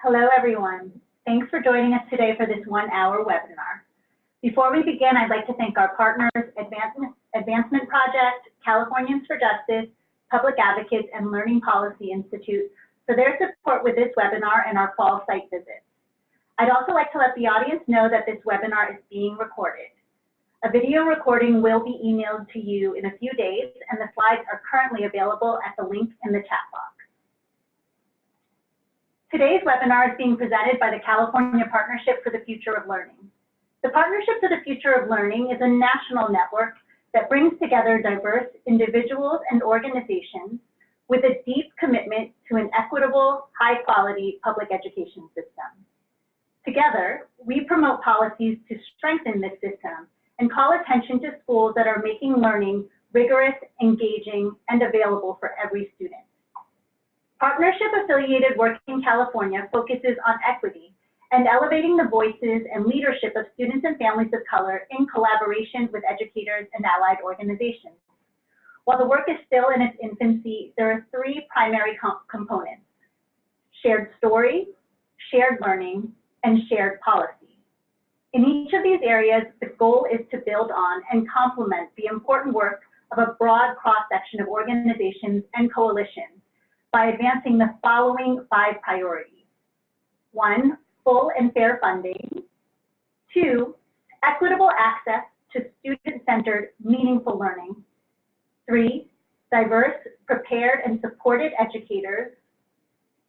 Hello, everyone. Thanks for joining us today for this 1-hour webinar. Before we begin, I'd like to thank our partners, Advancement Project, Californians for Justice, Public Advocates, and Learning Policy Institute for their support with this webinar and our fall site visits. I'd also like to let the audience know that this webinar is being recorded. A video recording will be emailed to you in a few days, and the slides are currently available at the link in the chat box. Today's webinar is being presented by the California Partnership for the Future of Learning. The Partnership for the Future of Learning is a national network that brings together diverse individuals and organizations with a deep commitment to an equitable, high-quality public education system. Together, we promote policies to strengthen this system and call attention to schools that are making learning rigorous, engaging, and available for every student. Partnership-affiliated work in California focuses on equity and elevating the voices and leadership of students and families of color in collaboration with educators and allied organizations. While the work is still in its infancy, there are three primary components: shared story, shared learning, and shared policy. In each of these areas, the goal is to build on and complement the important work of a broad cross-section of organizations and coalitions by advancing the following 5 priorities. 1, full and fair funding. 2, equitable access to student-centered, meaningful learning. 3, diverse, prepared, and supported educators.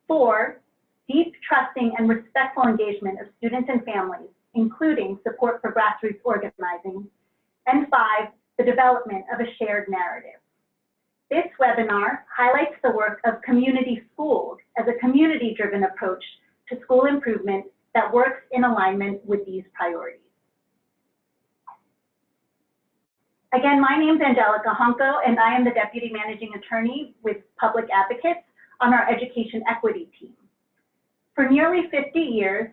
4, deep, trusting, and respectful engagement of students and families, including support for grassroots organizing. And 5, the development of a shared narrative. This webinar highlights the work of community schools as a community-driven approach to school improvement that works in alignment with these priorities. Again, my name is Angelica Honko, and I am the Deputy Managing Attorney with Public Advocates on our Education Equity team. For nearly 50 years,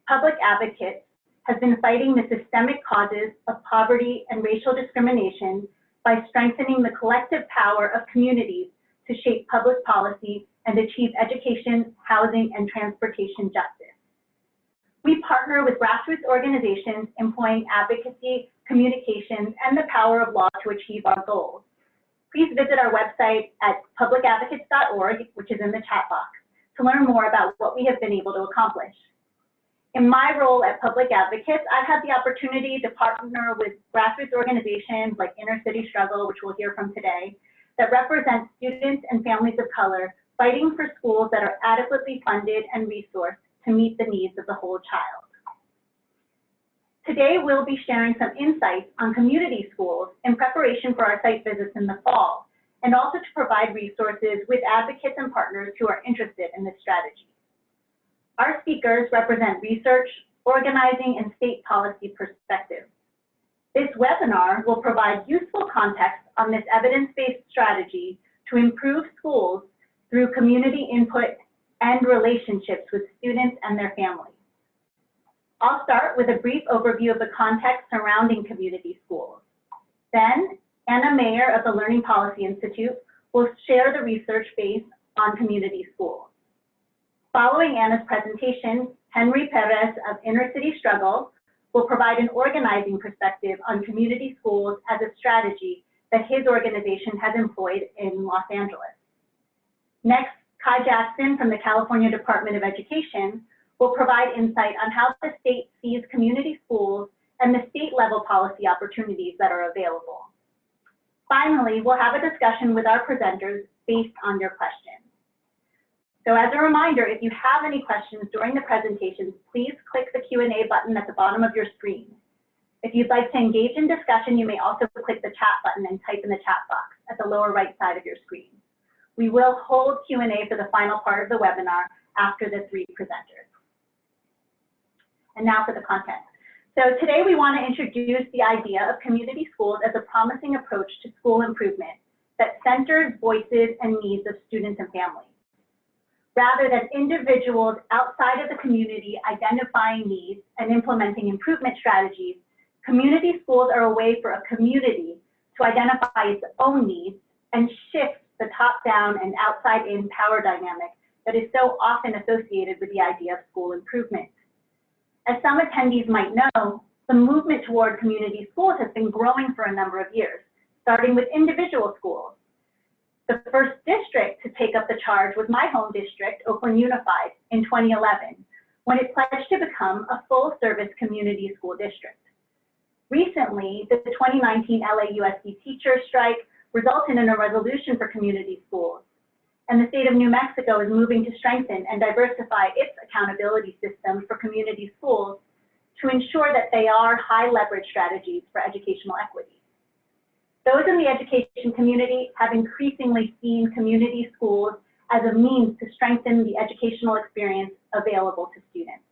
Public Advocates has been fighting the systemic causes of poverty and racial discrimination by strengthening the collective power of communities to shape public policy and achieve education, housing, and transportation justice. We partner with grassroots organizations employing advocacy, communications, and the power of law to achieve our goals. Please visit our website at publicadvocates.org, which is in the chat box, to learn more about what we have been able to accomplish. In my role at Public Advocates, I've had the opportunity to partner with grassroots organizations like InnerCity Struggle, which we'll hear from today, that represent students and families of color fighting for schools that are adequately funded and resourced to meet the needs of the whole child. Today, we'll be sharing some insights on community schools in preparation for our site visits in the fall, and also to provide resources with advocates and partners who are interested in this strategy. Our speakers represent research, organizing, and state policy perspectives. This webinar will provide useful context on this evidence-based strategy to improve schools through community input and relationships with students and their families. I'll start with a brief overview of the context surrounding community schools. Then, Anna Mayer of the Learning Policy Institute will share the research base on community schools. Following Anna's presentation, Henry Perez of InnerCity Struggle will provide an organizing perspective on community schools as a strategy that his organization has employed in Los Angeles. Next, Kai Jackson from the California Department of Education will provide insight on how the state sees community schools and the state-level policy opportunities that are available. Finally, we'll have a discussion with our presenters based on your questions. So as a reminder, if you have any questions during the presentation, please click the Q&A button at the bottom of your screen. If you'd like to engage in discussion, you may also click the chat button and type in the chat box at the lower right side of your screen. We will hold Q&A for the final part of the webinar after the 3 presenters. And now for the content. So today we want to introduce the idea of community schools as a promising approach to school improvement that centers voices and needs of students and families. Rather than individuals outside of the community identifying needs and implementing improvement strategies, community schools are a way for a community to identify its own needs and shift the top-down and outside-in power dynamic that is so often associated with the idea of school improvement. As some attendees might know, the movement toward community schools has been growing for a number of years, starting with individual schools. The first district to take up the charge was my home district, Oakland Unified, in 2011, when it pledged to become a full-service community school district. Recently, the 2019 LAUSD teacher strike resulted in a resolution for community schools, and the state of New Mexico is moving to strengthen and diversify its accountability system for community schools to ensure that they are high-leverage strategies for educational equity. Those in the education community have increasingly seen community schools as a means to strengthen the educational experience available to students.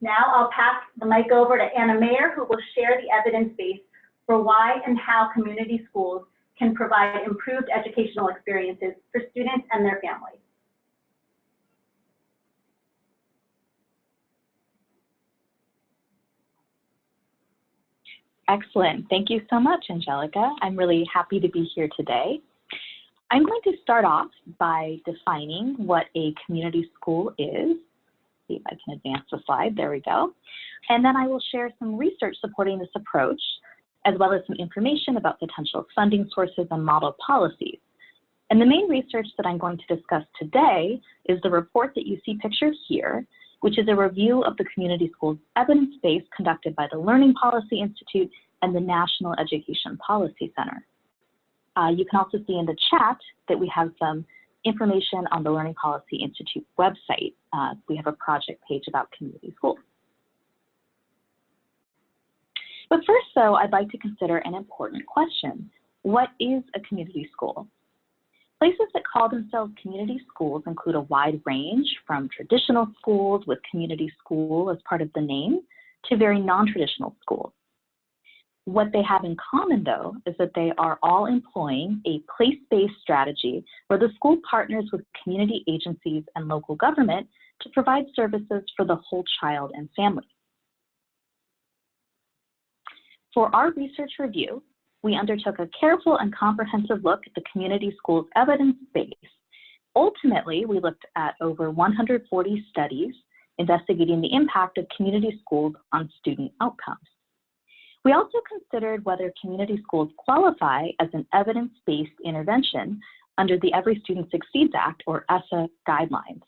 Now I'll pass the mic over to Anna Mayer, who will share the evidence base for why and how community schools can provide improved educational experiences for students and their families. Excellent. Thank you so much, Angelica. I'm really happy to be here today. I'm going to start off by defining what a community school is. See if I can advance the slide. There we go. And then I will share some research supporting this approach, as well as some information about potential funding sources and model policies. And the main research that I'm going to discuss today is the report that you see pictured here, which is a review of the community schools evidence base conducted by the Learning Policy Institute and the National Education Policy Center. You can also see in the chat that we have some information on the Learning Policy Institute website. We have a project page about community schools. But first, though, I'd like to consider an important question. What is a community school? Places that call themselves community schools include a wide range from traditional schools with community school as part of the name to very non-traditional schools. What they have in common, though, is that they are all employing a place-based strategy where the school partners with community agencies and local government to provide services for the whole child and family. For our research review, we undertook a careful and comprehensive look at the community schools evidence base. Ultimately, we looked at over 140 studies investigating the impact of community schools on student outcomes. We also considered whether community schools qualify as an evidence-based intervention under the Every Student Succeeds Act, or ESSA guidelines,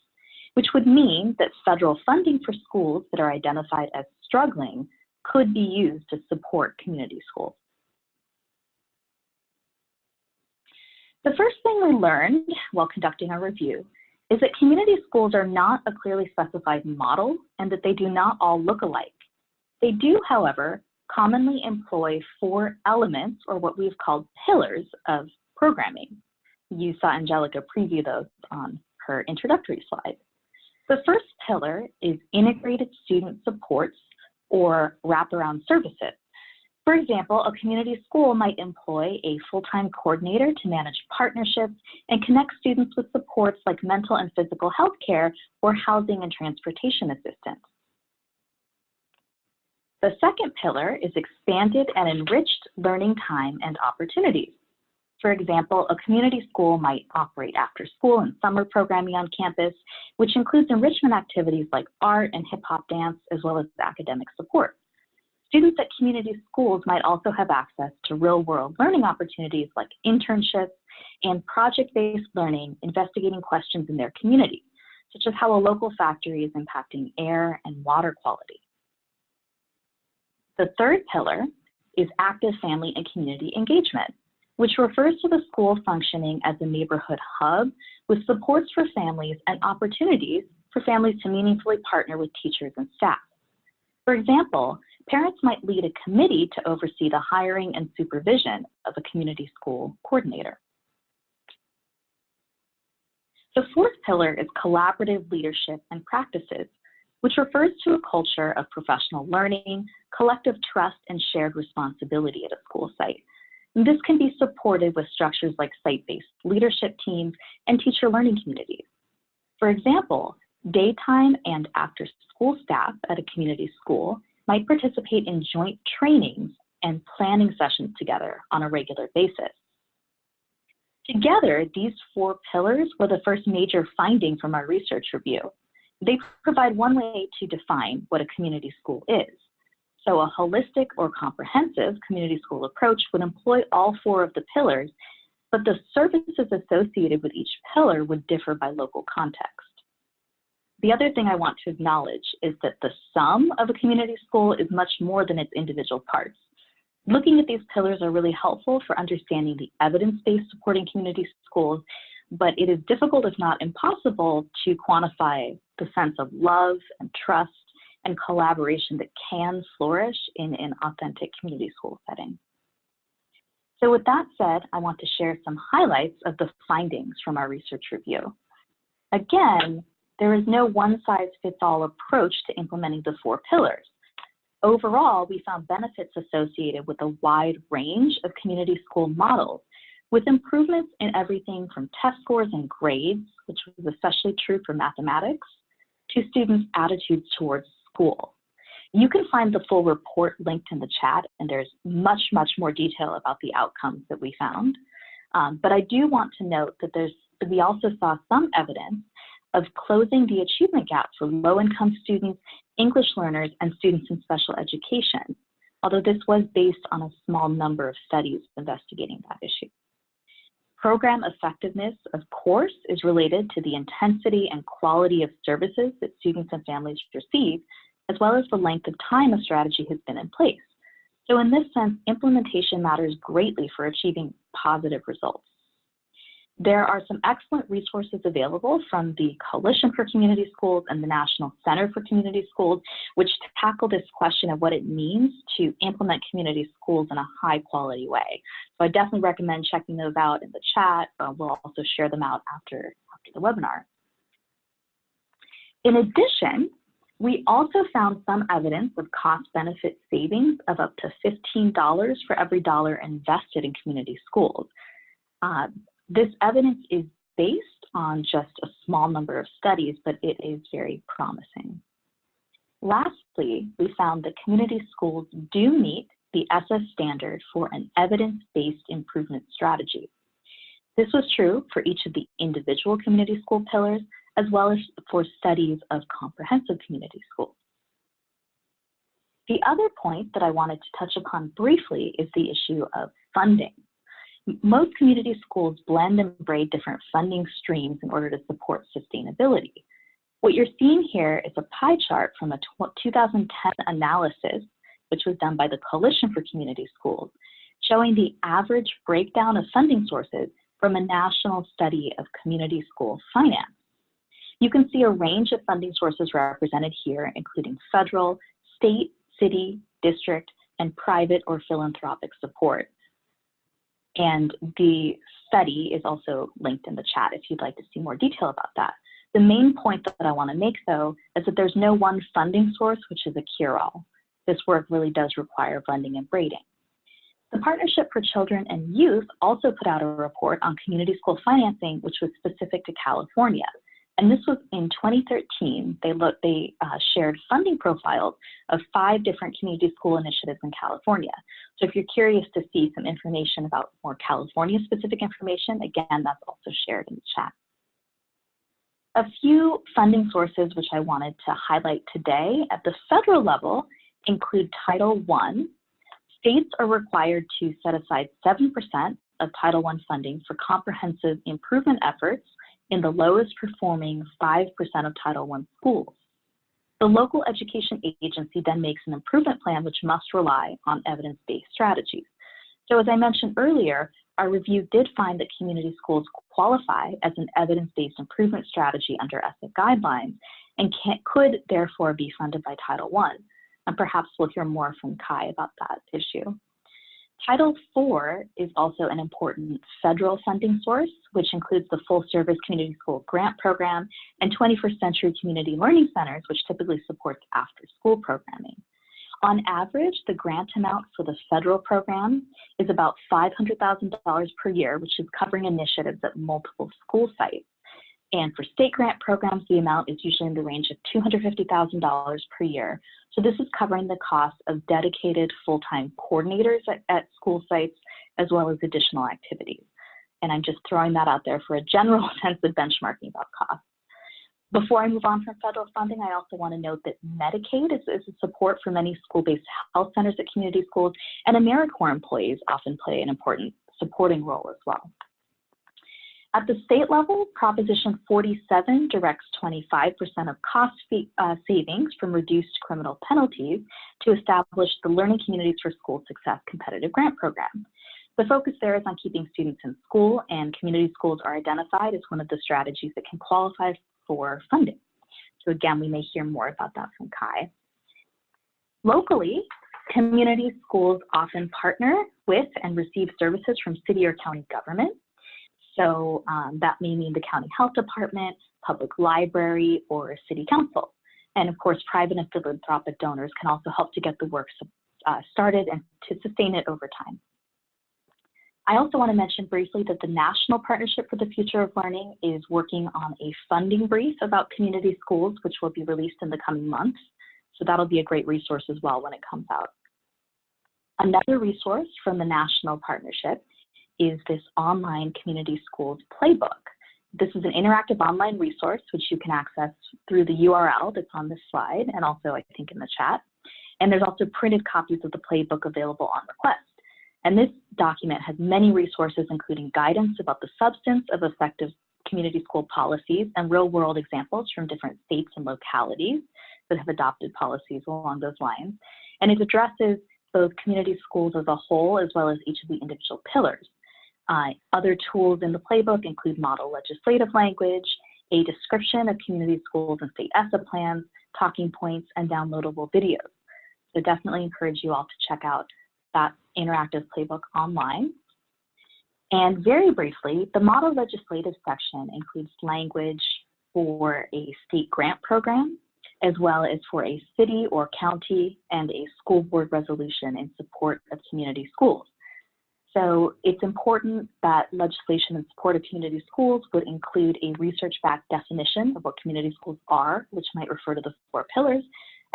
which would mean that federal funding for schools that are identified as struggling could be used to support community schools. The first thing we learned while conducting our review is that community schools are not a clearly specified model and that they do not all look alike. They do, however, commonly employ 4 elements, or what we've called pillars, of programming. You saw Angelica preview those on her introductory slide. The first pillar is integrated student supports, or wraparound services. For example, a community school might employ a full-time coordinator to manage partnerships and connect students with supports like mental and physical health care or housing and transportation assistance. The second pillar is expanded and enriched learning time and opportunities. For example, a community school might operate after school and summer programming on campus, which includes enrichment activities like art and hip-hop dance, as well as academic support. Students at community schools might also have access to real-world learning opportunities like internships and project-based learning, investigating questions in their community, such as how a local factory is impacting air and water quality. The third pillar is active family and community engagement, which refers to the school functioning as a neighborhood hub with supports for families and opportunities for families to meaningfully partner with teachers and staff. For example, parents might lead a committee to oversee the hiring and supervision of a community school coordinator. The fourth pillar is collaborative leadership and practices, which refers to a culture of professional learning, collective trust, and shared responsibility at a school site. And this can be supported with structures like site-based leadership teams and teacher learning communities. For example, daytime and after-school staff at a community school might participate in joint trainings and planning sessions together on a regular basis. Together, these 4 pillars were the first major finding from our research review. They provide one way to define what a community school is. So a holistic or comprehensive community school approach would employ all 4 of the pillars, but the services associated with each pillar would differ by local context. The other thing I want to acknowledge is that the sum of a community school is much more than its individual parts. Looking at these pillars are really helpful for understanding the evidence base supporting community schools, but it is difficult, if not impossible, to quantify the sense of love and trust and collaboration that can flourish in an authentic community school setting. So with that said, I want to share some highlights of the findings from our research review. Again, there is no one-size-fits-all approach to implementing the 4 pillars. Overall, we found benefits associated with a wide range of community school models, with improvements in everything from test scores and grades, which was especially true for mathematics, to students' attitudes towards school. You can find the full report linked in the chat, and there's much, much more detail about the outcomes that we found. But I do want to note that we also saw some evidence of closing the achievement gap for low-income students, English learners, and students in special education, although this was based on a small number of studies investigating that issue. Program effectiveness, of course, is related to the intensity and quality of services that students and families receive, as well as the length of time a strategy has been in place. So in this sense, implementation matters greatly for achieving positive results. There are some excellent resources available from the Coalition for Community Schools and the National Center for Community Schools, which tackle this question of what it means to implement community schools in a high-quality way. So I definitely recommend checking those out in the chat. We'll also share them out after the webinar. In addition, we also found some evidence of cost-benefit savings of up to $15 for every dollar invested in community schools. This evidence is based on just a small number of studies, but it is very promising. Lastly, we found that community schools do meet the SS standard for an evidence-based improvement strategy. This was true for each of the individual community school pillars, as well as for studies of comprehensive community schools. The other point that I wanted to touch upon briefly is the issue of funding. Most community schools blend and braid different funding streams in order to support sustainability. What you're seeing here is a pie chart from a 2010 analysis, which was done by the Coalition for Community Schools, showing the average breakdown of funding sources from a national study of community school finance. You can see a range of funding sources represented here, including federal, state, city, district, and private or philanthropic support. And the study is also linked in the chat if you'd like to see more detail about that. The main point that I want to make, though, is that there's no one funding source which is a cure-all. This work really does require blending and braiding. The Partnership for Children and Youth also put out a report on community school financing, which was specific to California. And this was in 2013. They shared funding profiles of 5 different community school initiatives in California. So if you're curious to see some information about more California-specific information, again, that's also shared in the chat. A few funding sources which I wanted to highlight today at the federal level include Title I. States are required to set aside 7% of Title I funding for comprehensive improvement efforts in the lowest performing 5% of Title I schools. The local education agency then makes an improvement plan which must rely on evidence-based strategies. So as I mentioned earlier, our review did find that community schools qualify as an evidence-based improvement strategy under ESSEC guidelines and could therefore be funded by Title I. And perhaps we'll hear more from Kai about that issue. Title IV is also an important federal funding source, which includes the Full Service Community School Grant Program and 21st Century Community Learning Centers, which typically supports after-school programming. On average, the grant amount for the federal program is about $500,000 per year, which is covering initiatives at multiple school sites. And for state grant programs, the amount is usually in the range of $250,000 per year. So this is covering the cost of dedicated full-time coordinators at school sites, as well as additional activities. and I'm just throwing that out there for a general sense of benchmarking about costs. Before I move on from federal funding, I also want to note that Medicaid is a support for many school-based health centers at community schools, and AmeriCorps employees often play an important supporting role as well. At the state level, Proposition 47 directs 25% of cost savings from reduced criminal penalties to establish the Learning Communities for School Success competitive grant program. The focus there is on keeping students in school, and community schools are identified as one of the strategies that can qualify for funding. So again, we may hear more about that from Kai. Locally, community schools often partner with and receive services from city or county government. So that may mean the county health department, public library, or a city council. And of course, private and philanthropic donors can also help to get the work started and to sustain it over time. I also want to mention briefly that the National Partnership for the Future of Learning is working on a funding brief about community schools, which will be released in the coming months. So that'll be a great resource as well when it comes out. Another resource from the National Partnership is this online community schools playbook. This is an interactive online resource which you can access through the URL that's on this slide and also I think in the chat. And there's also printed copies of the playbook available on request. And this document has many resources, including guidance about the substance of effective community school policies and real-world examples from different states and localities that have adopted policies along those lines. And it addresses both community schools as a whole as well as each of the individual pillars. Other tools in the playbook include model legislative language, a description of community schools and state ESSA plans, talking points, and downloadable videos. So definitely encourage you all to check out that interactive playbook online. And very briefly, the model legislative section includes language for a state grant program, as well as for a city or county and a school board resolution in support of community schools. So it's important that legislation in support of community schools would include a research-backed definition of what community schools are, which might refer to the 4 pillars,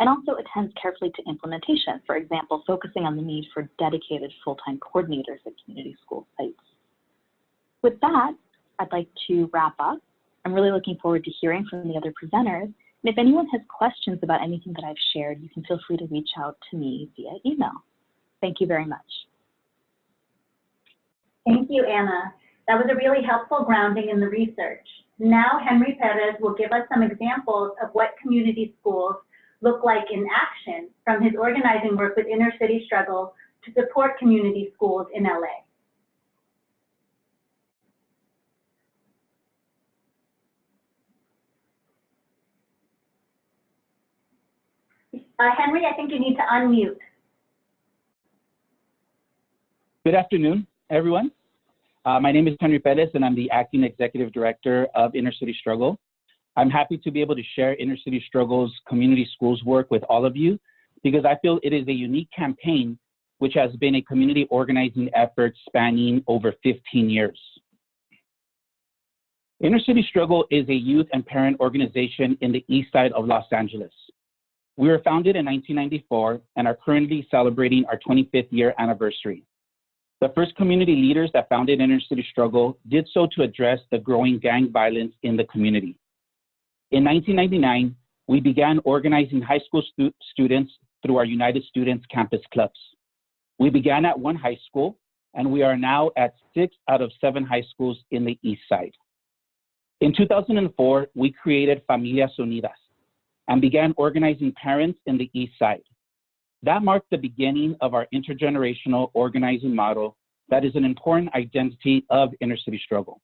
and also attends carefully to implementation, for example, focusing on the need for dedicated full-time coordinators at community school sites. With that, I'd like to wrap up. I'm really looking forward to hearing from the other presenters. And if anyone has questions about anything that I've shared, you can feel free to reach out to me via email. Thank you very much. Thank you, Anna. That was a really helpful grounding in the research. Now, Henry Perez will give us some examples of what community schools look like in action from his organizing work with InnerCity Struggle to support community schools in LA. Henry, I think you need to unmute. Good afternoon, everyone. My name is Henry Perez, and I'm the Acting Executive Director of InnerCity Struggle. I'm happy to be able to share InnerCity Struggle's community schools work with all of you because I feel it is a unique campaign which has been a community organizing effort spanning over 15 years. InnerCity Struggle is a youth and parent organization in the east side of Los Angeles. We were founded in 1994 and are currently celebrating our 25th year anniversary. The first community leaders that founded InnerCity Struggle did so to address the growing gang violence in the community. In 1999, we began organizing high school students through our United Students campus clubs. We began at 1 high school, and we are now at 6 out of 7 high schools in the east side. In 2004, we created Familias Unidas and began organizing parents in the east side. That marked the beginning of our intergenerational organizing model that is an important identity of InnerCity Struggle.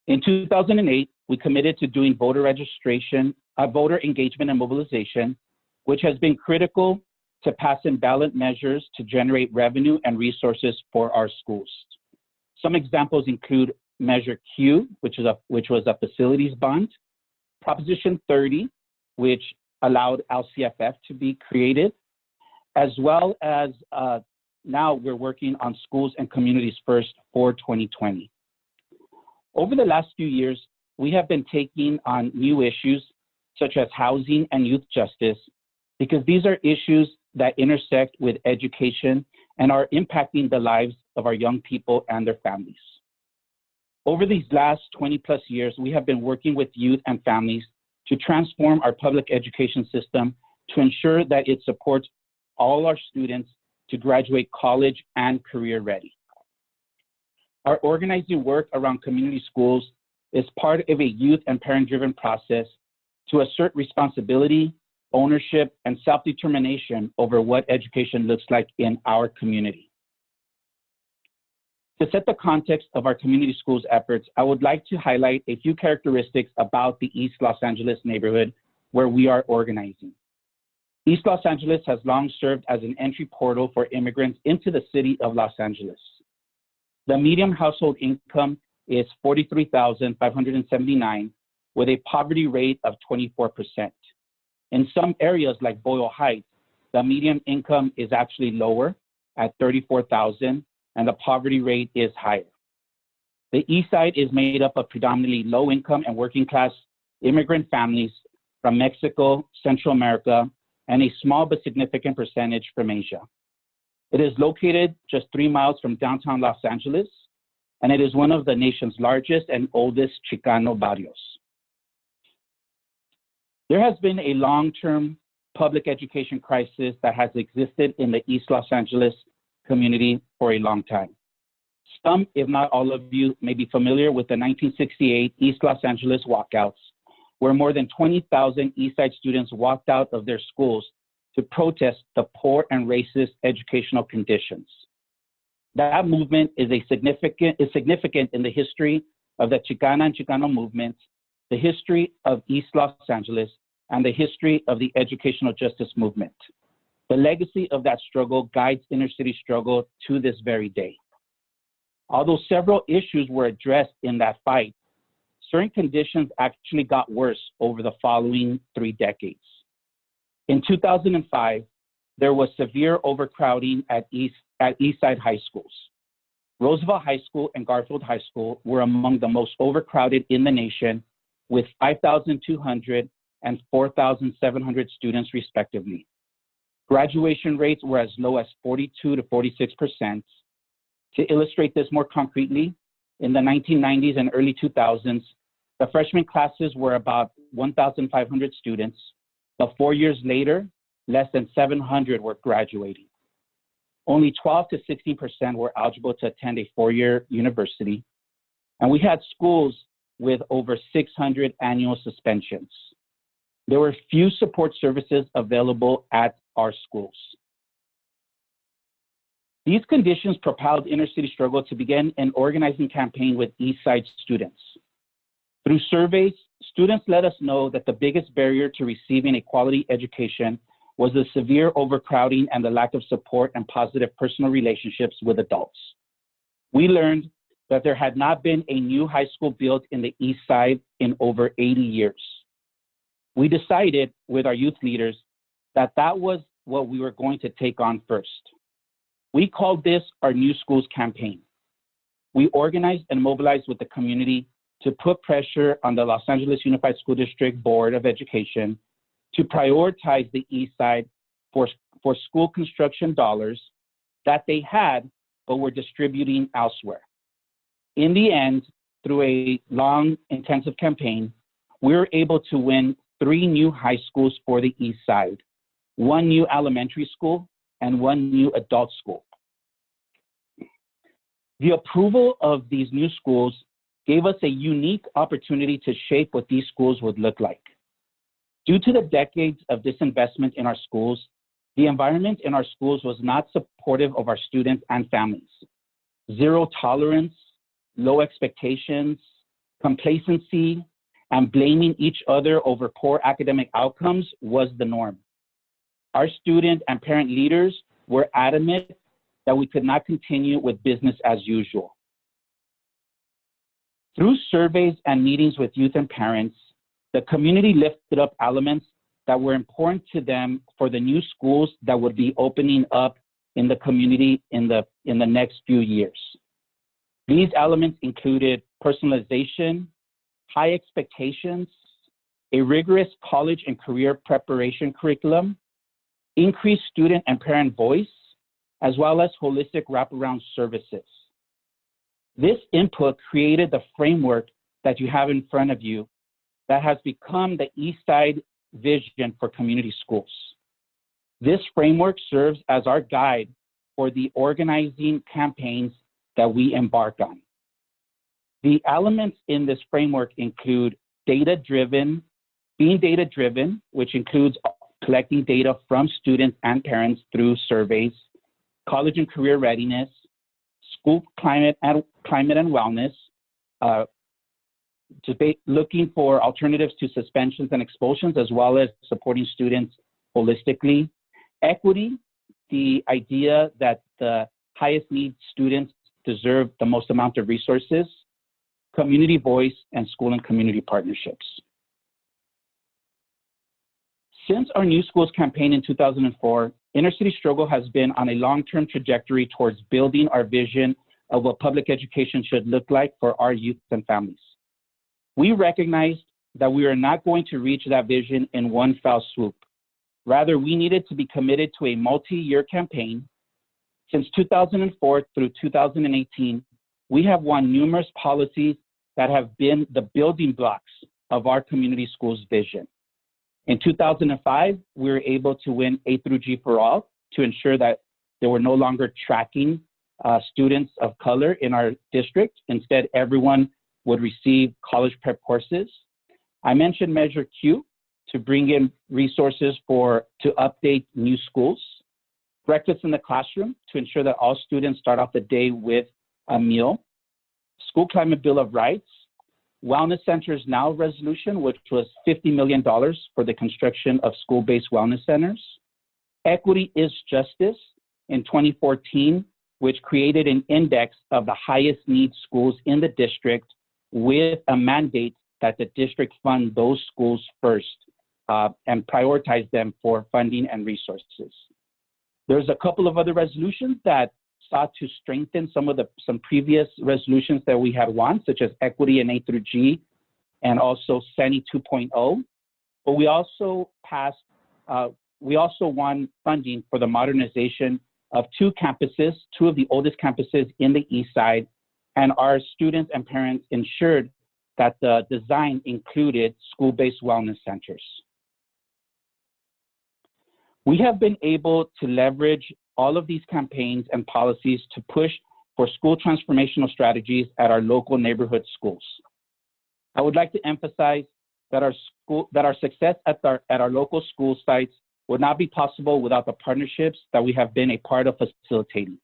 In 2008, we committed to doing voter registration, voter engagement and mobilization, which has been critical to passing ballot measures to generate revenue and resources for our schools. Some examples include Measure Q, which was a facilities bond, Proposition 30, which allowed LCFF to be created, as well as now we're working on Schools and Communities First for 2020. Over the last few years, we have been taking on new issues such as housing and youth justice because these are issues that intersect with education and are impacting the lives of our young people and their families. Over these last 20+ years, we have been working with youth and families to transform our public education system to ensure that it supports all our students to graduate college and career ready. Our organizing work around community schools is part of a youth and parent-driven process to assert responsibility, ownership, and self-determination over what education looks like in our community. To set the context of our community schools efforts, I would like to highlight a few characteristics about the East Los Angeles neighborhood where we are organizing. East Los Angeles has long served as an entry portal for immigrants into the city of Los Angeles. The median household income is $43,579 with a poverty rate of 24%. In some areas like Boyle Heights, the median income is actually lower at $34,000 and the poverty rate is higher. The East Side is made up of predominantly low-income and working-class immigrant families from Mexico, Central America, and a small but significant percentage from Asia. It is located just 3 miles from downtown Los Angeles, and it is one of the nation's largest and oldest Chicano barrios. There has been a long-term public education crisis that has existed in the East Los Angeles community for a long time. Some, if not all of you, may be familiar with the 1968 East Los Angeles walkouts, where more than 20,000 East Side students walked out of their schools to protest the poor and racist educational conditions. That movement is significant in the history of the Chicana and Chicano movements, the history of East Los Angeles, and the history of the educational justice movement. The legacy of that struggle guides InnerCity Struggle to this very day. Although several issues were addressed in that fight, certain conditions actually got worse over the following 3 decades. In 2005, there was severe overcrowding at East Side high schools. Roosevelt High School and Garfield High School were among the most overcrowded in the nation, with 5,200 and 4,700 students respectively. Graduation rates were as low as 42 to 46%. To illustrate this more concretely, in the 1990s and early 2000s, the freshman classes were about 1,500 students, but 4 years later, less than 700 were graduating. Only 12 to 16% were eligible to attend a 4-year university, and we had schools with over 600 annual suspensions. There were few support services available at our schools. These conditions propelled InnerCity Struggle to begin an organizing campaign with East Side students. Through surveys, students let us know that the biggest barrier to receiving a quality education was the severe overcrowding and the lack of support and positive personal relationships with adults. We learned that there had not been a new high school built in the East Side in over 80 years. We decided with our youth leaders that that was what we were going to take on first. We called this our New Schools campaign. We organized and mobilized with the community to put pressure on the Los Angeles Unified School District Board of Education to prioritize the East Side for school construction dollars that they had but were distributing elsewhere. In the end, through a long, intensive campaign, we were able to win 3 new high schools for the East Side, 1 new elementary school, and 1 new adult school. The approval of these new schools gave us a unique opportunity to shape what these schools would look like. Due to the decades of disinvestment in our schools, the environment in our schools was not supportive of our students and families. Zero tolerance, low expectations, complacency, and blaming each other over poor academic outcomes was the norm. Our student and parent leaders were adamant that we could not continue with business as usual. Through surveys and meetings with youth and parents, the community lifted up elements that were important to them for the new schools that would be opening up in the community in the next few years. These elements included personalization, high expectations, a rigorous college and career preparation curriculum, increased student and parent voice, as well as holistic wraparound services. This input created the framework that you have in front of you that has become the Eastside vision for community schools. This framework serves as our guide for the organizing campaigns that we embark on. The elements in this framework include being data-driven, which includes collecting data from students and parents through surveys, college and career readiness, school climate and wellness, looking for alternatives to suspensions and expulsions, as well as supporting students holistically. Equity, the idea that the highest need students deserve the most amount of resources. Community voice, and school and community partnerships. Since our New Schools campaign in 2004, InnerCity Struggle has been on a long-term trajectory towards building our vision of what public education should look like for our youth and families. We recognized that we are not going to reach that vision in one fell swoop. Rather, we needed to be committed to a multi-year campaign. Since 2004 through 2018, we have won numerous policies that have been the building blocks of our community schools vision. In 2005, we were able to win A through G for all to ensure that there were no longer tracking students of color in our district. Instead, everyone would receive college prep courses. I mentioned Measure Q to bring in resources to update new schools. Breakfast in the classroom to ensure that all students start off the day with a meal. School Climate Bill of Rights. Wellness Centers Now resolution, which was $50 million for the construction of school-based wellness centers. Equity is Justice in 2014, which created an index of the highest need schools in the district with a mandate that the district fund those schools first and prioritize them for funding and resources. There's a couple of other resolutions that sought to strengthen some previous resolutions that we had won, such as equity in A through G, and also SENI 2.0. But we also won funding for the modernization of two of the oldest campuses in the East Side, and our students and parents ensured that the design included school-based wellness centers. We have been able to leverage all of these campaigns and policies to push for school transformational strategies at our local neighborhood schools. I would like to emphasize that our success at our local school sites would not be possible without the partnerships that we have been a part of facilitating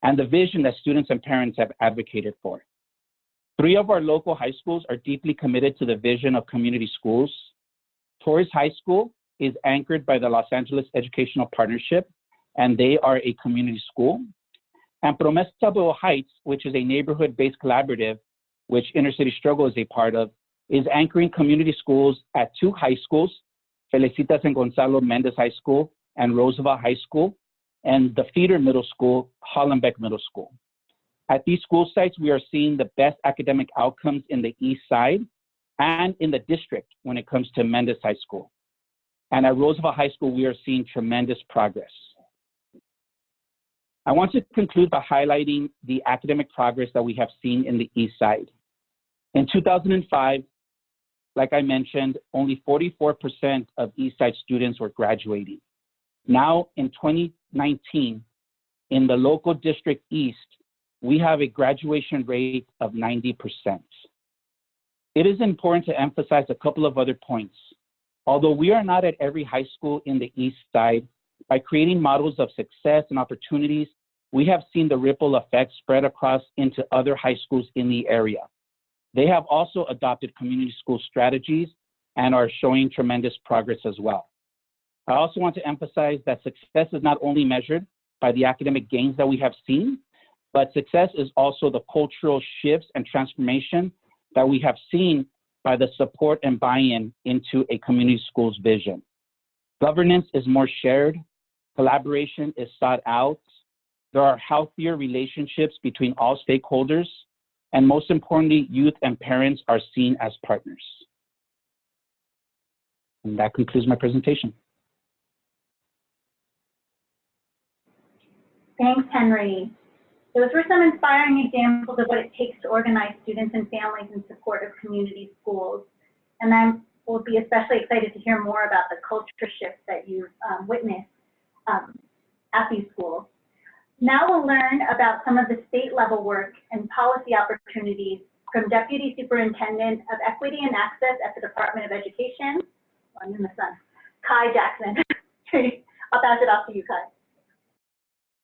and the vision that students and parents have advocated for. 3 of our local high schools are deeply committed to the vision of community schools. Torres High School is anchored by the Los Angeles Educational Partnership, and they are a community school. And Promesa Boyle Heights, which is a neighborhood-based collaborative, which InnerCity Struggle is a part of, is anchoring community schools at 2 high schools, Felicitas and Gonzalo Mendez High School and Roosevelt High School, and the feeder middle school, Hollenbeck Middle School. At these school sites, we are seeing the best academic outcomes in the East Side and in the district when it comes to Mendez High School. And at Roosevelt High School, we are seeing tremendous progress. I want to conclude by highlighting the academic progress that we have seen in the East Side. In 2005, like I mentioned, only 44% of East Side students were graduating. Now, in 2019, in the local district East, we have a graduation rate of 90%. It is important to emphasize a couple of other points. Although we are not at every high school in the East Side, by creating models of success and opportunities, we have seen the ripple effect spread across into other high schools in the area. They have also adopted community school strategies and are showing tremendous progress as well. I also want to emphasize that success is not only measured by the academic gains that we have seen, but success is also the cultural shifts and transformation that we have seen by the support and buy-in into a community school's vision. Governance is more shared, collaboration is sought out, there are healthier relationships between all stakeholders, and most importantly, youth and parents are seen as partners. And that concludes my presentation. Thanks, Henry. Those were some inspiring examples of what it takes to organize students and families in support of community schools. And I will be especially excited to hear more about the culture shifts that you've witnessed at these schools. Now we'll learn about some of the state level work and policy opportunities from Deputy Superintendent of Equity and Access at the Department of Education, I'm in the sun, Kai Jackson. I'll pass it off to you, Kai.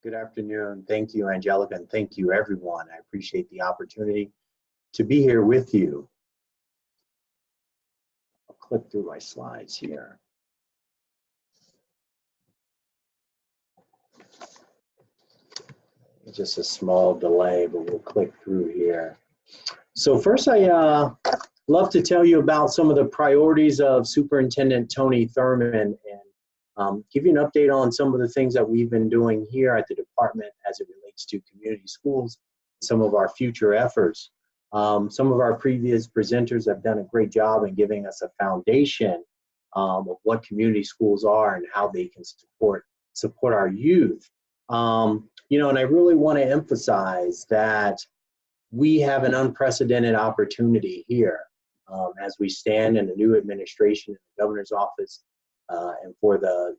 Good afternoon. Thank you, Angelica, and thank you, everyone. I appreciate the opportunity to be here with you. I'll click through my slides here. Just a small delay, but we'll click through here. So first, I love to tell you about some of the priorities of Superintendent Tony Thurmond and give you an update on some of the things that we've been doing here at the department as it relates to community schools, some of our future efforts. Some of our previous presenters have done a great job in giving us a foundation of what community schools are and how they can support our youth. You know, and I really want to emphasize that we have an unprecedented opportunity here as we stand in the new administration in the governor's office and for the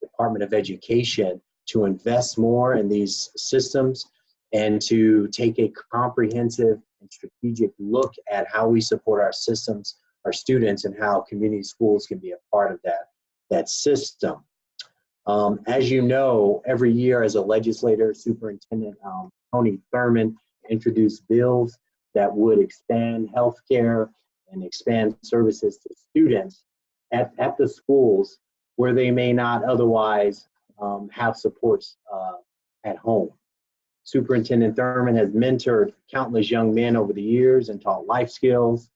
Department of Education to invest more in these systems and to take a comprehensive and strategic look at how we support our systems, our students, and how community schools can be a part of that system. As you know, every year as a legislator, Superintendent Tony Thurmond introduced bills that would expand healthcare and expand services to students at the schools where they may not otherwise have supports at home. Superintendent Thurmond has mentored countless young men over the years and taught life skills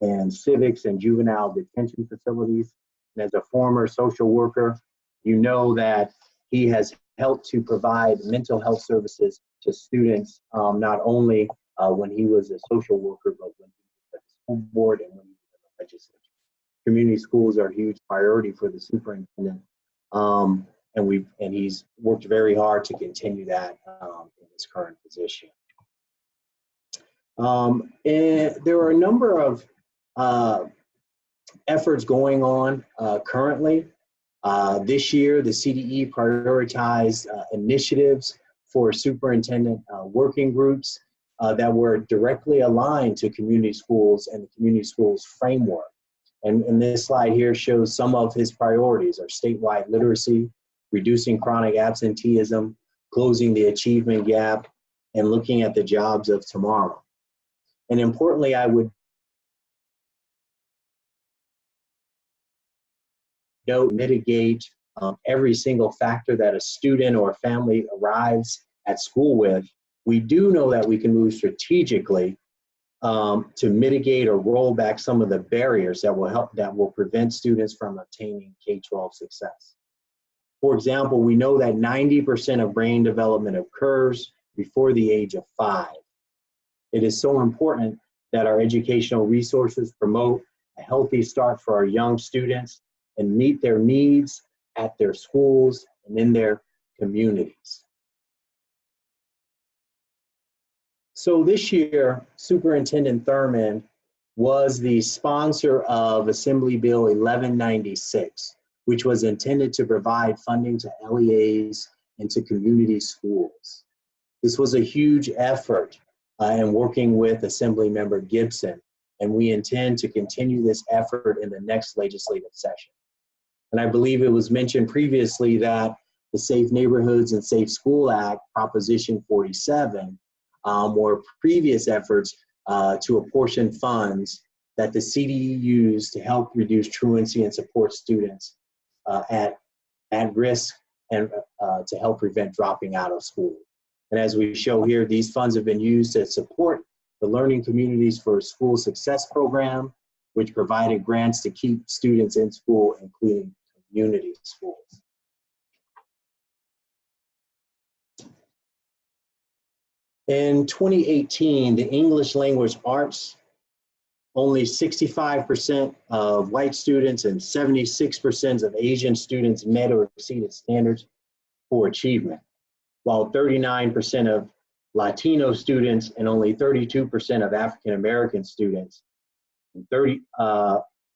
and civics and juvenile detention facilities. And as a former social worker, you know that he has helped to provide mental health services to students, not only when he was a social worker, but when he was at the school board and when he was in the legislature. Community schools are a huge priority for the superintendent, and he's worked very hard to continue that in his current position. And there are a number of efforts going on currently. This year, the CDE prioritized initiatives for superintendent working groups that were directly aligned to community schools and the community schools framework. And this slide here shows some of his priorities are statewide literacy, reducing chronic absenteeism, closing the achievement gap, and looking at the jobs of tomorrow. And importantly, I would note, mitigate every single factor that a student or a family arrives at school with. We do know that we can move strategically to mitigate or roll back some of the barriers that will prevent students from obtaining K-12 success. For example, we know that 90% of brain development occurs before the age of 5. It is so important that our educational resources promote a healthy start for our young students and meet their needs at their schools and in their communities. So this year, Superintendent Thurmond was the sponsor of Assembly Bill 1196, which was intended to provide funding to LEAs and to community schools. This was a huge effort in working with Assemblymember Gibson, and we intend to continue this effort in the next legislative session. And I believe it was mentioned previously that the Safe Neighborhoods and Safe School Act, Proposition 47, were previous efforts to apportion funds that the CDE used to help reduce truancy and support students at risk and to help prevent dropping out of school. And as we show here, these funds have been used to support the Learning Communities for School Success program, which provided grants to keep students in school, including community schools. In 2018, the English language arts, only 65% of white students and 76% of Asian students met or exceeded standards for achievement, while 39% of Latino students, and only 32% of African American students, and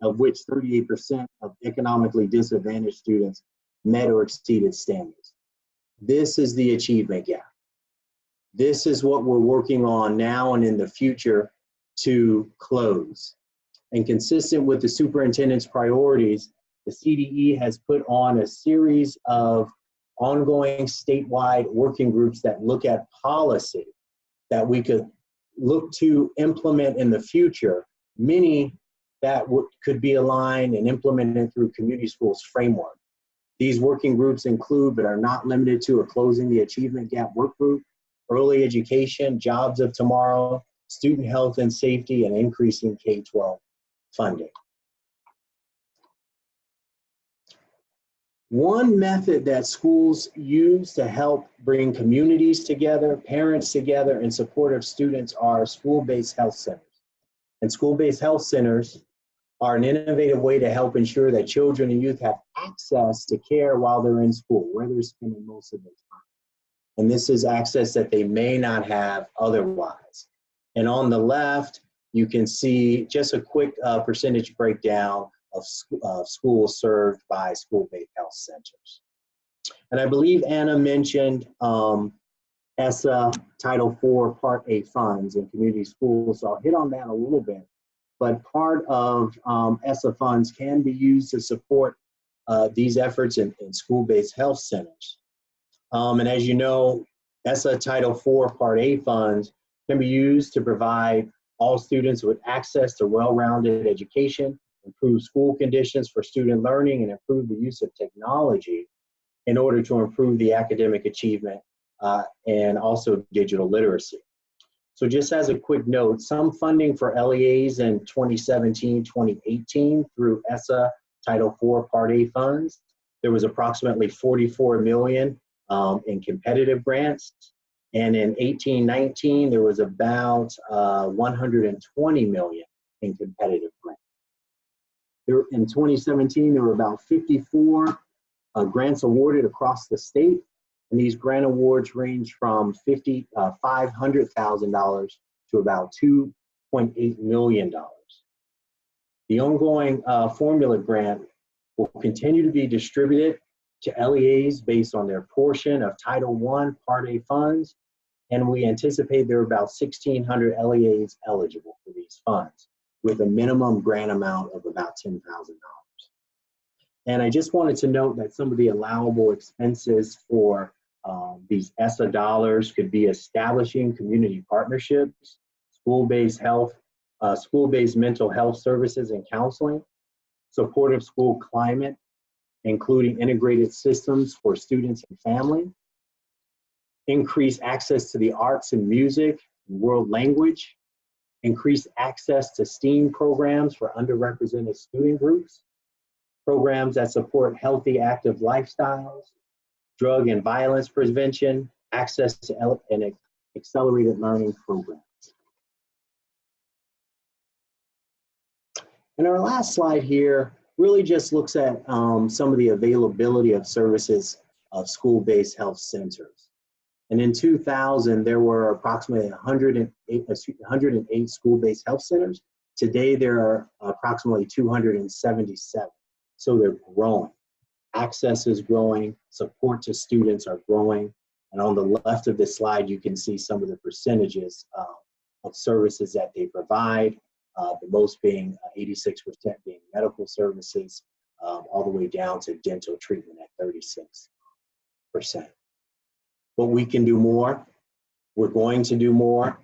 of which 38% of economically disadvantaged students met or exceeded standards. This is the achievement gap. This is what we're working on now and in the future to close. And consistent with the superintendent's priorities, the CDE has put on a series of ongoing statewide working groups that look at policy that we could look to implement in the future, many that could be aligned and implemented through community schools framework. These working groups include, but are not limited to, closing the achievement gap work group, early education, jobs of tomorrow, student health and safety, and increasing K-12 funding. One method that schools use to help bring communities together, parents together, in support of students are school-based health centers. And school-based health centers are an innovative way to help ensure that children and youth have access to care while they're in school, where they're spending most of their time. And this is access that they may not have otherwise. And on the left, you can see just a quick percentage breakdown of schools served by school-based health centers. And I believe Anna mentioned ESSA Title IV Part A funds in community schools, so I'll hit on that a little bit. But part of ESSA funds can be used to support these efforts in school-based health centers. And as you know, ESSA Title IV Part A funds can be used to provide all students with access to well-rounded education, improve school conditions for student learning, and improve the use of technology in order to improve the academic achievement and also digital literacy. So just as a quick note, some funding for LEAs in 2017-2018 through ESSA Title IV Part A funds. There was approximately $44 million in competitive grants. And in 18-19, there was about $120 million in competitive grants. In 2017, there were about 54 grants awarded across the state. And these grant awards range from $500,000 to about $2.8 million. The ongoing formula grant will continue to be distributed to LEAs based on their portion of Title I Part A funds. And we anticipate there are about 1,600 LEAs eligible for these funds, with a minimum grant amount of about $10,000. And I just wanted to note that some of the allowable expenses for these ESSA dollars could be establishing community partnerships, school-based mental health services and counseling, supportive school climate, including integrated systems for students and family, increase access to the arts and music, and world language, increase access to STEAM programs for underrepresented student groups, programs that support healthy, active lifestyles, drug and violence prevention, access to and accelerated learning programs. And our last slide here really just looks at some of the availability of services of school-based health centers. And in 2000, there were approximately 108 school-based health centers. Today, there are approximately 277. So they're growing. Access is growing, support to students are growing. And on the left of this slide, you can see some of the percentages of services that they provide, the most being 86% being medical services, all the way down to dental treatment at 36%. But we can do more. We're going to do more.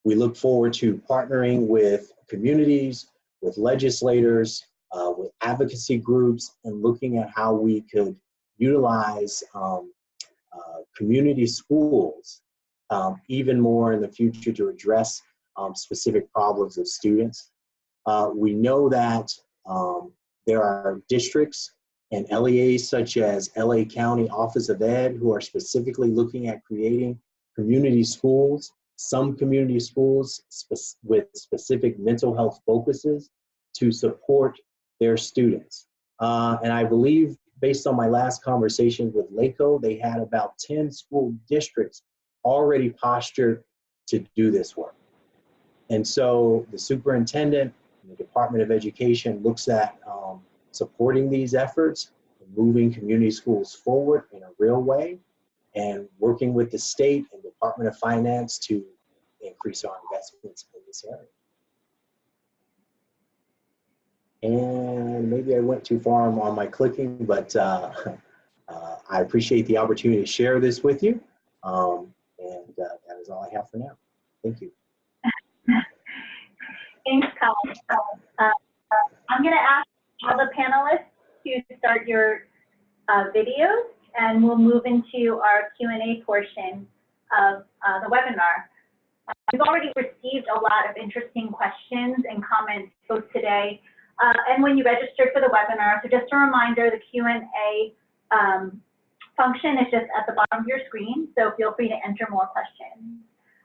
We look forward to partnering with communities, with legislators, with advocacy groups, and looking at how we could utilize community schools even more in the future to address specific problems of students. We know that there are districts and LEAs such as LA County Office of Ed who are specifically looking at creating community schools, some community schools with specific mental health focuses to support their students. And I believe, based on my last conversation with LACO, they had about 10 school districts already postured to do this work. And so the superintendent and the Department of Education looks at supporting these efforts and moving community schools forward in a real way, and working with the state and Department of Finance to increase our investments in this area. And maybe I went too far on my clicking, but I appreciate the opportunity to share this with you. And that is all I have for now. Thank you. Thanks, Colin. I'm going to ask all the panelists to start your videos, and we'll move into our Q&A portion of the webinar. We've already received a lot of interesting questions and comments both today and when you registered for the webinar. So just a reminder, the Q&A function is just at the bottom of your screen, so feel free to enter more questions.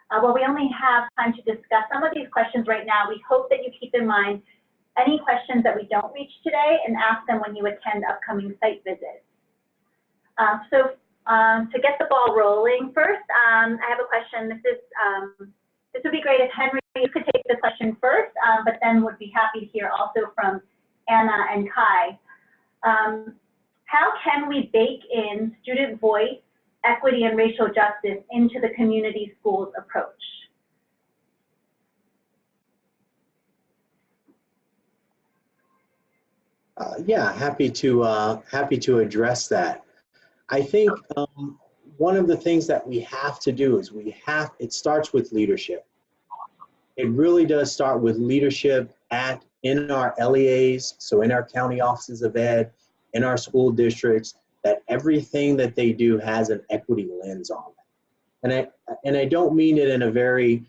While we only have time to discuss some of these questions right now, we hope that you keep in mind any questions that we don't reach today and ask them when you attend upcoming site visits. So to get the ball rolling, first, I have a question. This would be great if Henry, you could take the question first, but then would be happy to hear also from Anna and Kai. How can we bake in student voice, equity, and racial justice into the community schools approach? Yeah, happy to address that. I think one of the things that we have to do is it starts with leadership. It really does start with leadership in our LEAs, so in our county offices of ed, in our school districts, that everything that they do has an equity lens on it. And I don't mean it in a very,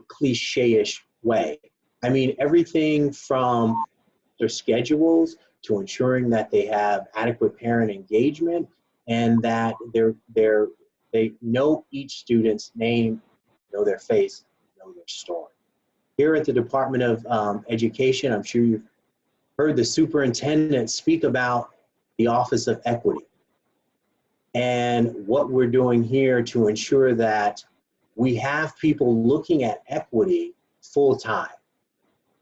cliche-ish way. I mean everything from their schedules to ensuring that they have adequate parent engagement, and that they know each student's name, know their face, know their story. Here at the Department of Education, I'm sure you've heard the superintendent speak about the Office of Equity and what we're doing here to ensure that we have people looking at equity full time.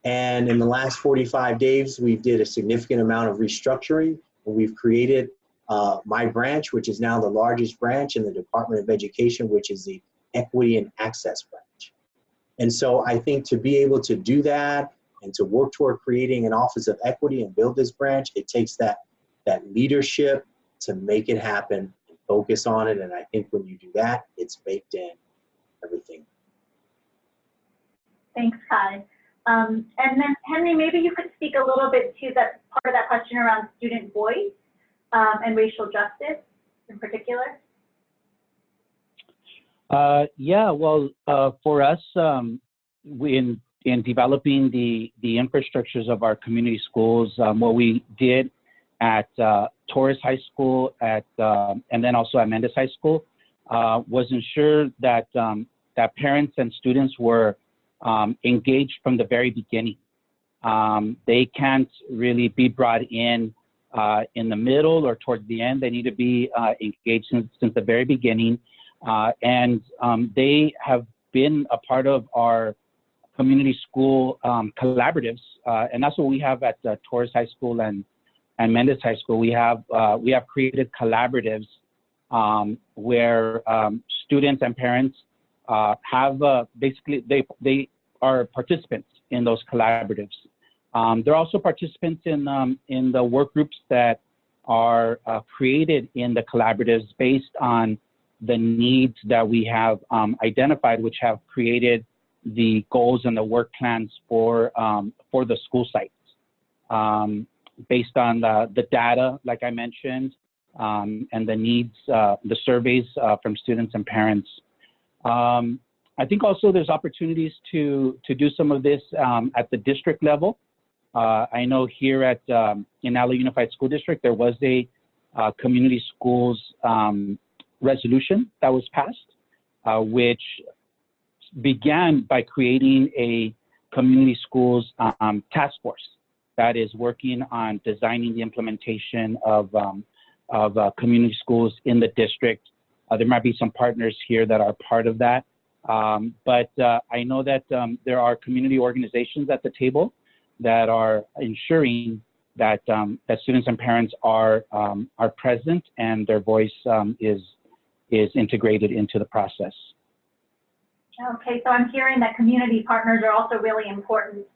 And in the last 45 days, we did a significant amount of restructuring. We've created my branch, which is now the largest branch in the Department of Education, which is the Equity and Access branch. And so I think to be able to do that and to work toward creating an Office of Equity and build this branch, it takes that leadership to make it happen and focus on it. And I think when you do that, it's baked in everything. Thanks, Kai. And then Henry, maybe you could speak a little bit to that part of that question around student voice and racial justice in particular. Yeah, well, for us, in developing the infrastructures of our community schools, what we did at Torres High School and then also at Mendez High School was ensure that that parents and students were engaged from the very beginning. They can't really be brought in the middle or towards the end. They need to be engaged since the very beginning. And they have been a part of our community school collaboratives, and that's what we have at Torres High School and Mendez High School. We have created collaboratives where students and parents have basically they are participants in those collaboratives. They're also participants in the work groups that are created in the collaboratives based on the needs that we have identified, which have created the goals and the work plans for the school sites, based on the data, like I mentioned, and the needs, the surveys from students and parents. I think also there's opportunities to do some of this at the district level. I know here at in Ala Unified School District, there was a community schools resolution that was passed, which began by creating a community schools task force that is working on designing the implementation of community schools in the district, There might be some partners here that are part of that. But I know that there are community organizations at the table that are ensuring that, that students and parents are present and their voice is integrated into the process. Okay, so I'm hearing that community partners are also really important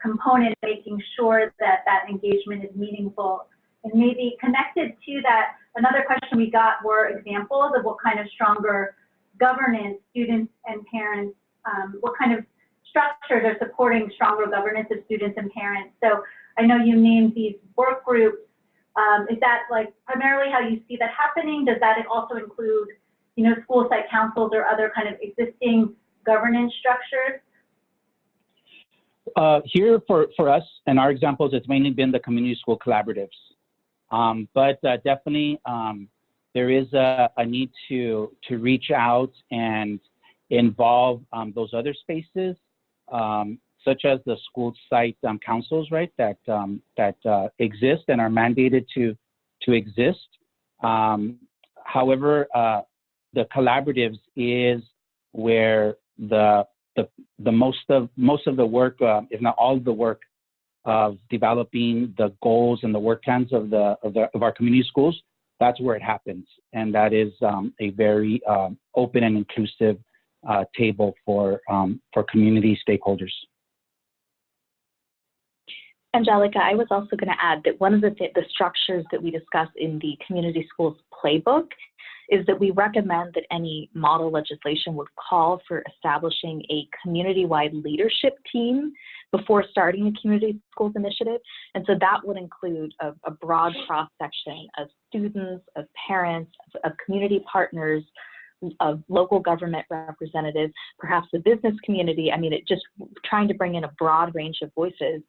component in making sure that that engagement is meaningful. And maybe connected to that, another question we got were examples of what kind of stronger governance students and parents, what kind of structures are supporting stronger governance of students and parents. So I know you named these work groups. Is that like primarily how you see that happening? Does that also include, you know, school site councils or other kind of existing governance structures? Here for us and our examples, it's mainly been the community school collaboratives. But definitely there is a need to reach out and involve those other spaces, such as the school site councils, right, that exist and are mandated to exist. However, the collaboratives is where the most of the work, if not all of the work, of developing the goals and the work plans of our community schools, that's where it happens, and that is a very open and inclusive table for community stakeholders. Angelica, I was also going to add that one of the structures that we discuss in the community schools playbook is that we recommend that any model legislation would call for establishing a community-wide leadership team before starting a community schools initiative. And so that would include a broad cross-section of students, of parents, of community partners, of local government representatives, perhaps the business community. I mean, it just trying to bring in a broad range of voices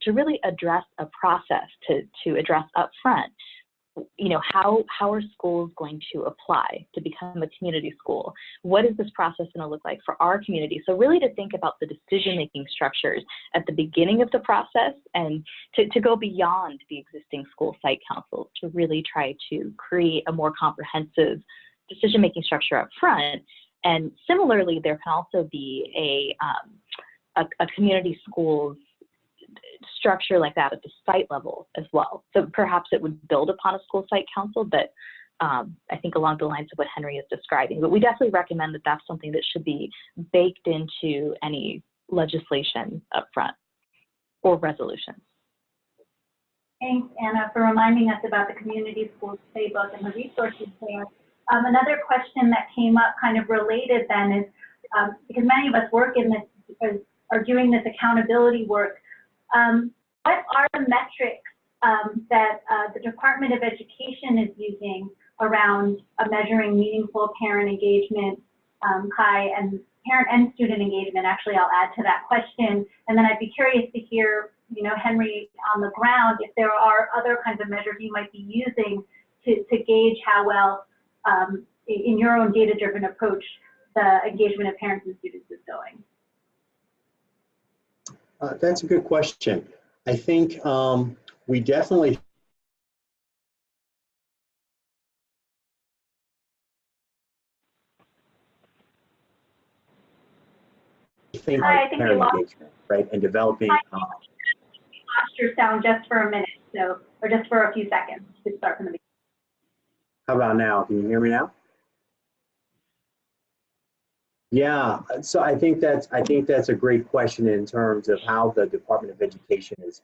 to really address a process, to address upfront, you know, how are schools going to apply to become a community school? What is this process going to look like for our community? So really to think about the decision-making structures at the beginning of the process and to go beyond the existing school site councils to really try to create a more comprehensive decision-making structure up front. And similarly, there can also be a community schools structure like that at the site level as well. So perhaps it would build upon a school site council, but I think along the lines of what Henry is describing. But we definitely recommend that that's something that should be baked into any legislation up front or resolutions. Thanks, Anna, for reminding us about the community schools playbook and the resources there. Another question that came up kind of related then is, because many of us work in this, are doing this accountability work, what are the metrics that the Department of Education is using around measuring meaningful parent engagement, Kai, and parent and student engagement? Actually, I'll add to that question. And then I'd be curious to hear, you know, Henry, on the ground, if there are other kinds of measures you might be using to gauge how well, in your own data-driven approach, the engagement of parents and students is going. That's a good question. I think we definitely think Hi, I think parent we lost, engagement, right, and developing. lost your sound just for a minute, so, or just for a few seconds to start from the beginning. How about now? Can you hear me now? Yeah, so I think that's a great question in terms of how the Department of Education is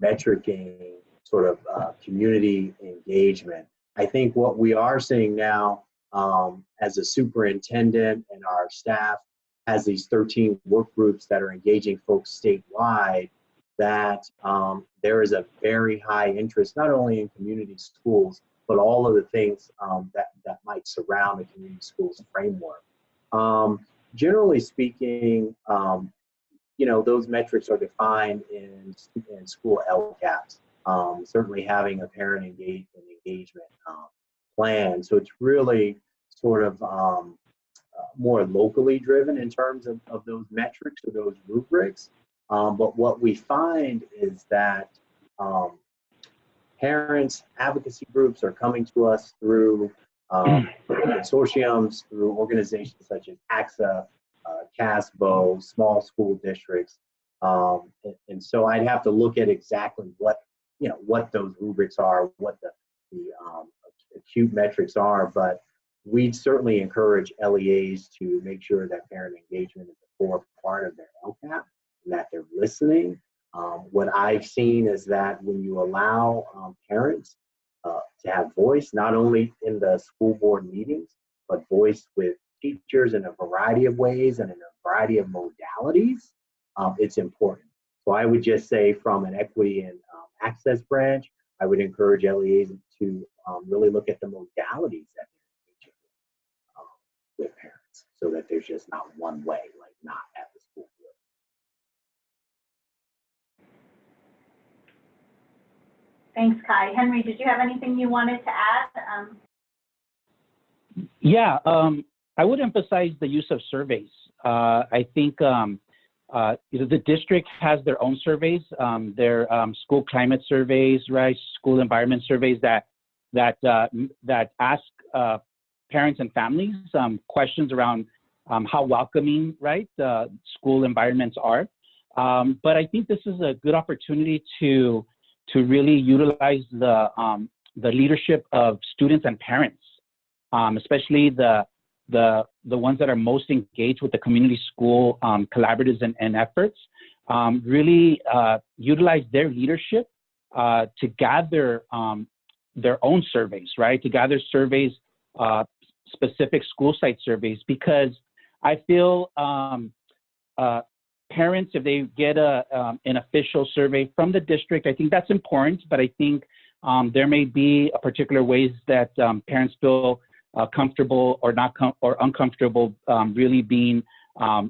metricing sort of community engagement. I think what we are seeing now as a superintendent and our staff has these 13 work groups that are engaging folks statewide, that there is a very high interest, not only in community schools, but all of the things that might surround the community schools framework. Generally speaking, you know, those metrics are defined in school LCAPs. Certainly having a parent engagement plan. So it's really sort of more locally driven in terms of those metrics or those rubrics. But what we find is that parents, advocacy groups are coming to us through consortiums, through organizations such as AXA, CASBO, small school districts. And so I'd have to look at exactly what, what those rubrics are, what the acute metrics are, but we'd certainly encourage LEAs to make sure that parent engagement is a core part of their LCAP and that they're listening. What I've seen is that when you allow parents to have voice, not only in the school board meetings, but voice with teachers in a variety of ways and in a variety of modalities, it's important. So I would just say from an equity and access branch, I would encourage LEAs to really look at the modalities that they're engaging with parents, so that there's just not one way, like not at the school board. Thanks, Kai. Henry, did you have anything you wanted to add? Yeah, I would emphasize the use of surveys. I think the district has their own surveys, their school climate surveys, right? School environment surveys that ask parents and families questions around how welcoming, right, school environments are. But I think this is a good opportunity to really utilize the leadership of students and parents, especially the ones that are most engaged with the community school collaboratives and efforts. Really utilize their leadership to gather their own surveys, right? To gather surveys, specific school site surveys, because I feel parents, if they get an official survey from the district, I think that's important, but I think there may be a particular ways that parents feel comfortable or not or uncomfortable really being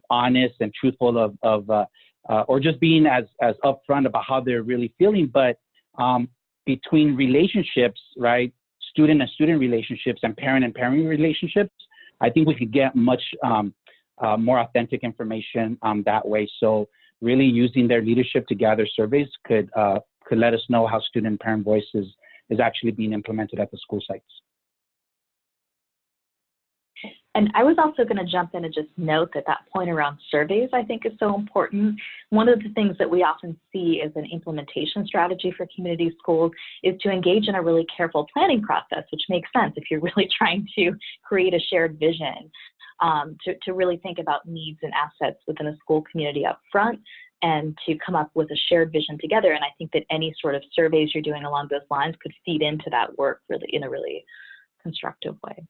honest and truthful or just being as upfront about how they're really feeling. But between relationships, right, student and student relationships and parent relationships, I think we could get much more authentic information that way. So really using their leadership to gather surveys could let us know how student and parent voice is actually being implemented at the school sites. And I was also going to jump in and just note that point around surveys, I think, is so important. One of the things that we often see as an implementation strategy for community schools is to engage in a really careful planning process, which makes sense if you're really trying to create a shared vision, to really think about needs and assets within a school community up front and to come up with a shared vision together. And I think that any sort of surveys you're doing along those lines could feed into that work really in a really constructive way.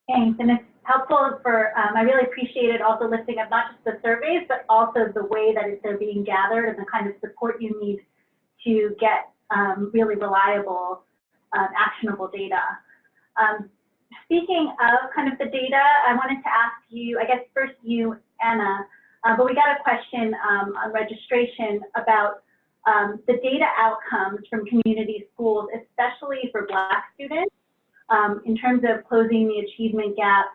Thanks, and it's helpful for, I really appreciated also listing of not just the surveys, but also the way that they're being gathered and the kind of support you need to get really reliable, actionable data. Speaking of kind of the data, I wanted to ask you, I guess first you, Anna, but we got a question on registration about the data outcomes from community schools, especially for Black students, in terms of closing the achievement gap,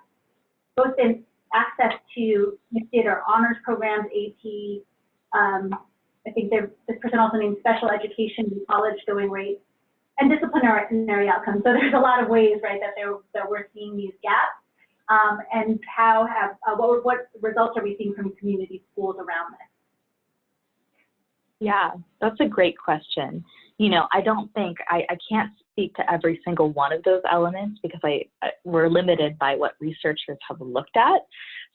both in access to gifted or honors programs, AP. I think this person also named special education and college going rates, and disciplinary outcomes. So there's a lot of ways, right, that we're seeing these gaps, and what results are we seeing from community schools around this? Yeah, that's a great question. You know, I don't think, I can't speak to every single one of those elements because we're limited by what researchers have looked at.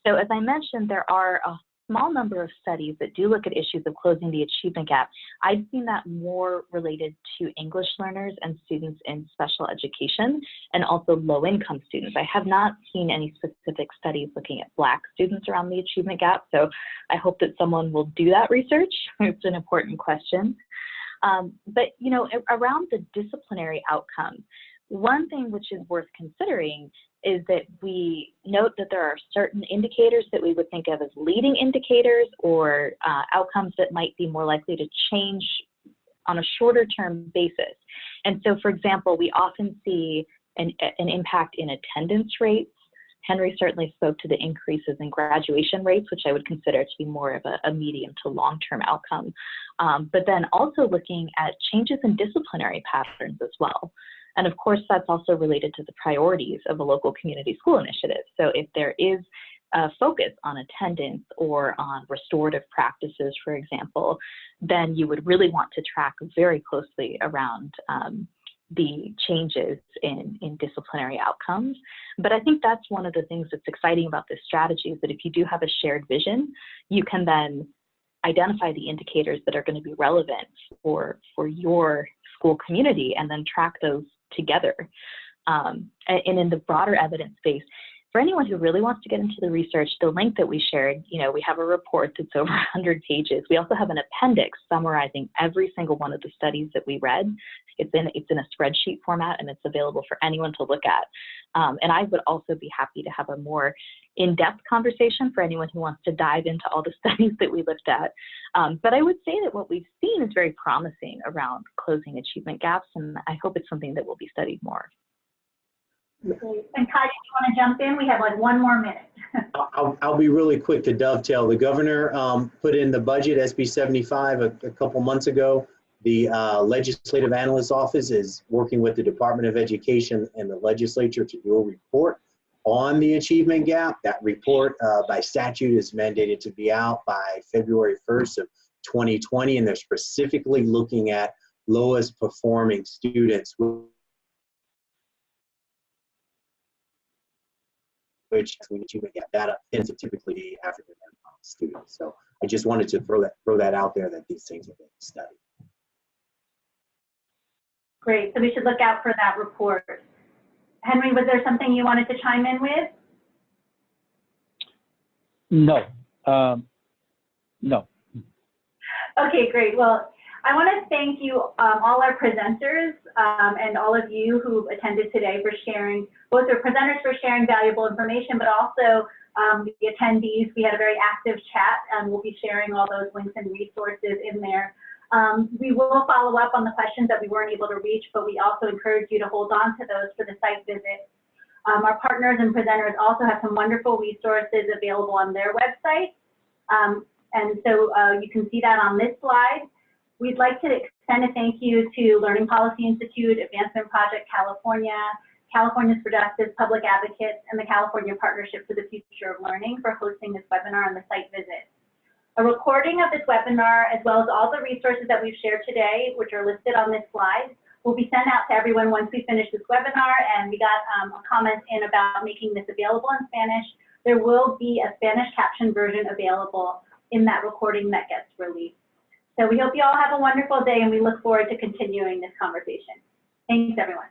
So as I mentioned, there are a small number of studies that do look at issues of closing the achievement gap. I've seen that more related to English learners and students in special education and also low-income students. I have not seen any specific studies looking at Black students around the achievement gap, so I hope that someone will do that research. It's an important question. But, you know, around the disciplinary outcomes, one thing which is worth considering is that we note that there are certain indicators that we would think of as leading indicators or outcomes that might be more likely to change on a shorter term basis. And so, for example, we often see an impact in attendance rates. Henry certainly spoke to the increases in graduation rates, which I would consider to be more of a medium to long-term outcome. But then also looking at changes in disciplinary patterns as well. And of course, that's also related to the priorities of a local community school initiative. So if there is a focus on attendance or on restorative practices, for example, then you would really want to track very closely around the changes in disciplinary outcomes. But I think that's one of the things that's exciting about this strategy, is that if you do have a shared vision, you can then identify the indicators that are going to be relevant for your school community and then track those together. And in the broader evidence base, for anyone who really wants to get into the research, the link that we shared, we have a report that's over 100 pages. We also have an appendix summarizing every single one of the studies that we read. It's in a spreadsheet format, and it's available for anyone to look at. And I would also be happy to have a more in-depth conversation for anyone who wants to dive into all the studies that we looked at. But I would say that what we've seen is very promising around closing achievement gaps, and I hope it's something that will be studied more. And Kai, if you want to jump in, we have like 1 more minute. I'll be really quick to dovetail. The governor put in the budget, SB 75, a couple months ago. The Legislative Analyst's Office is working with the Department of Education and the legislature to do a report on the achievement gap. That report by statute is mandated to be out by February 1st of 2020, and they're specifically looking at lowest performing students, which achievement gap data tends to typically be African American students. So I just wanted to throw that out there, that these things are being studied. Great, so we should look out for that report. Henry, was there something you wanted to chime in with? No. No. Okay, great. Well, I want to thank you, all our presenters, and all of you who attended today for sharing, both our presenters for sharing valuable information, but also the attendees. We had a very active chat, and we'll be sharing all those links and resources in there. We will follow up on the questions that we weren't able to reach, but we also encourage you to hold on to those for the site visit. Our partners and presenters also have some wonderful resources available on their website. And so you can see that on this slide. We'd like to extend a thank you to Learning Policy Institute, Advancement Project California, Californians for Justice, Public Advocates, and the California Partnership for the Future of Learning for hosting this webinar and the site visit. A recording of this webinar, as well as all the resources that we've shared today, which are listed on this slide, will be sent out to everyone once we finish this webinar. And we got a comment in about making this available in Spanish. There will be a Spanish caption version available in that recording that gets released. So we hope you all have a wonderful day, and we look forward to continuing this conversation. Thanks, everyone.